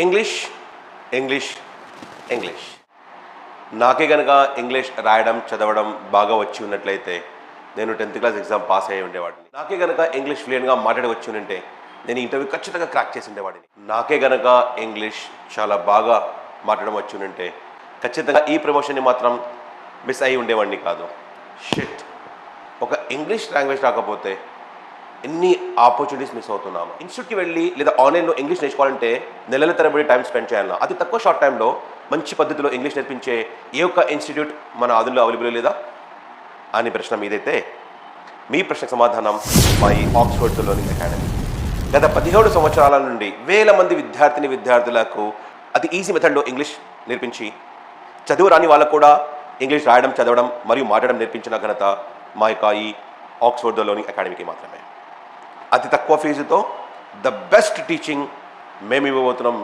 English English English నాకే కనుక English రాయడం చదవడం బాగా వచ్చి ఉన్నట్లయితే నేను 10th క్లాస్ ఎగ్జామ్ పాస్ అయ్యి ఉండేవాడిని. నాకే కనుక ఇంగ్లీష్ ఫ్లూయెంట్గా మాట్లాడి వచ్చి ఉంటే నేను ఇంటర్వ్యూ ఖచ్చితంగా క్రాక్ చేసి ఉండేవాడిని. నాకే కనుక ఇంగ్లీష్ చాలా బాగా మాట్లాడడం వచ్చి ఉంటే ఖచ్చితంగా ఈ ప్రమోషన్ని మాత్రం మిస్ అయ్యి ఉండేవాడిని కాదు. షిట్, ఒక ఇంగ్లీష్ లాంగ్వేజ్ రాకపోతే ఎన్ని ఆపర్చునిటీస్ మిస్ అవుతున్నాము. ఇన్స్టిట్యూట్కి వెళ్ళి లేదా ఆన్లైన్లో ఇంగ్లీష్ నేర్చుకోవాలంటే నెలల తరబడి టైం స్పెండ్ చేయాలన్నా అతి తక్కువ షార్ట్ టైంలో మంచి పద్ధతిలో ఇంగ్లీష్ నేర్పించే ఏ ఒక్క ఇన్స్టిట్యూట్ మన ఆదుల్లో అవైలబుల్ లేదా అని ప్రశ్న మీదైతే మీ ప్రశ్నకు సమాధానం మా ఈ ఆక్స్ఫర్డ్ లెర్నింగ్ అకాడమీ. గత 17 సంవత్సరాల నుండి వేల మంది విద్యార్థులకు అతి ఈజీ మెథడ్లో ఇంగ్లీష్ నేర్పించి చదువు రాని వాళ్ళకు కూడా ఇంగ్లీష్ రాయడం చదవడం మరియు మాట్లాడడం నేర్పించిన ఘనత మా యొక్క ఈ ఆక్స్ఫర్డ్ లెర్నింగ్ అకాడమీకి మాత్రమే. అతి తక్కువ ఫీజుతో ద బెస్ట్ టీచింగ్ మేము ఇవ్వబోతున్నాం.